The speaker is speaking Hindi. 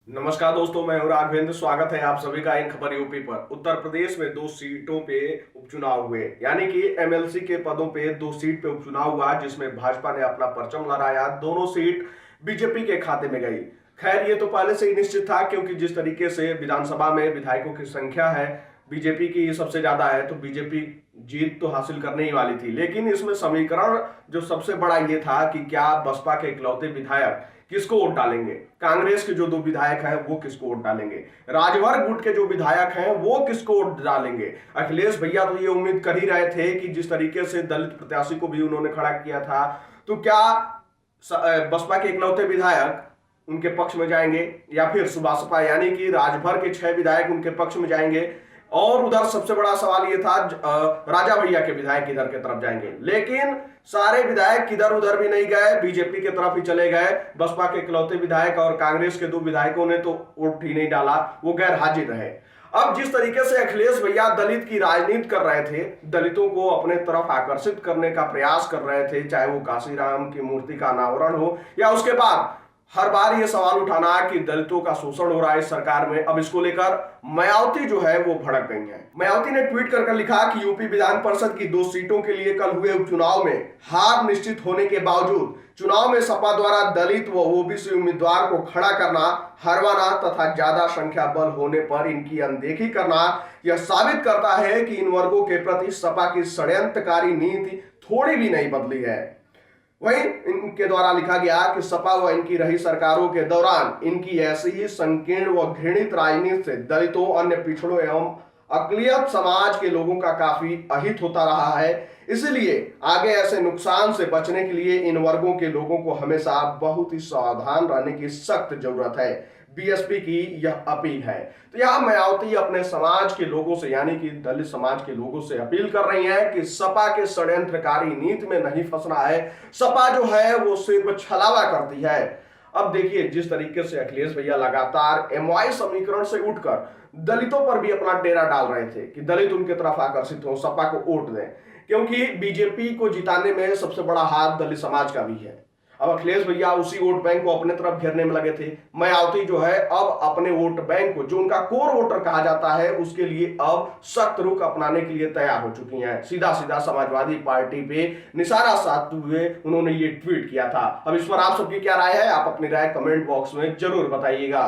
नमस्कार दोस्तों, मैं हूं राघवेंद्र। स्वागत है आप सभी का इन खबर यूपी पर। उत्तर प्रदेश में 2 सीटों पे उपचुनाव हुए, यानी कि एमएलसी के पदों पे 2 सीट पे उपचुनाव हुआ, जिसमें भाजपा ने अपना परचम लहराया। दोनों सीट बीजेपी के खाते में गई। खैर, ये तो पहले से ही निश्चित था, क्योंकि जिस तरीके से विधानसभा में विधायकों की संख्या है बीजेपी की सबसे ज्यादा है, तो बीजेपी जीत तो हासिल करने ही वाली थी। लेकिन इसमें समीकरण जो सबसे बड़ा ये था कि क्या बसपा के इकलौते विधायक किसको वोट डालेंगे, कांग्रेस के जो 2 विधायक हैं वो किसको वोट डालेंगे, राजभर गुट के जो विधायक हैं वो किसको वोट डालेंगे। अखिलेश भैया तो ये उम्मीद कर ही रहे थे कि जिस तरीके से दलित प्रत्याशी को भी उन्होंने खड़ा किया था, तो क्या बसपा के इकलौते विधायक उनके पक्ष में जाएंगे या फिर सुभाषपा यानी कि राजभर के 6 विधायक उनके पक्ष में जाएंगे। और उधर सबसे बड़ा सवाल यह था राजा भैया के विधायक किधर के तरफ जाएंगे। लेकिन सारे विधायक किधर उधर भी नहीं गए, बीजेपी की तरफ ही चले गए। बसपा के इकलौते विधायक और कांग्रेस के 2 विधायकों ने तो वोट ही नहीं डाला, वो गैर हाजिर रहे। अब जिस तरीके से अखिलेश भैया दलित की राजनीति कर रहे थे, दलितों को अपने तरफ आकर्षित करने का प्रयास कर रहे थे, चाहे वो काशीराम की मूर्ति का अनावरण हो या उसके बाद हर बार ये सवाल उठाना कि दलितों का शोषण हो रहा है इस सरकार में। अब इसको लेकर मायावती जो है वो भड़क गई है। मायावती ने ट्वीट कर लिखा कि यूपी विधान परिषद की 2 सीटों के लिए कल हुए उपचुनाव में हार निश्चित होने के बावजूद चुनाव में सपा द्वारा दलित व ओबीसी उम्मीदवार को खड़ा करना, हरवाना तथा ज्यादा संख्या बल होने पर इनकी अनदेखी करना यह साबित करता है कि इन वर्गों के प्रति सपा की षड्यंत्रकारी नीति थोड़ी भी नहीं बदली है। वहीं इनके द्वारा लिखा गया कि सपा व इनकी रही सरकारों के दौरान इनकी ऐसी ही संकीर्ण व घृणित राजनीति से दलितों, अन्य पिछड़ों एवं अकलियत समाज के लोगों का काफी अहित होता रहा है। इसलिए आगे ऐसे नुकसान से बचने के लिए इन वर्गों के लोगों को हमेशा बहुत ही सावधान रहने की सख्त जरूरत है। बीएसपी की यह अपील है। तो यहां मायावती अपने समाज के लोगों से यानी कि दलित समाज के लोगों से अपील कर रही हैं कि सपा के षड्यंत्रकारी नीति में नहीं फंसना है। सपा जो है वो सिर्फ छलावा करती है। अब देखिए, जिस तरीके से अखिलेश भैया लगातार एमवाई समीकरण से उठकर दलितों पर भी अपना डेरा डाल रहे थे कि दलित उनके तरफ आकर्षित हो, सपा को वोट दें, क्योंकि बीजेपी को जिताने में सबसे बड़ा हाथ दलित समाज का भी है। अब अखिलेश भैया उसी वोट बैंक को अपने तरफ घेरने में लगे थे। मायावती जो है अब अपने वोट बैंक को, जो उनका कोर वोटर कहा जाता है, उसके लिए अब सख्त रुख अपनाने के लिए तैयार हो चुकी हैं। सीधा सीधा समाजवादी पार्टी पे निशाना साधते हुए उन्होंने ये ट्वीट किया था। अब इस पर आप सबकी क्या राय है? आप अपनी राय कमेंट बॉक्स में जरूर बताइएगा।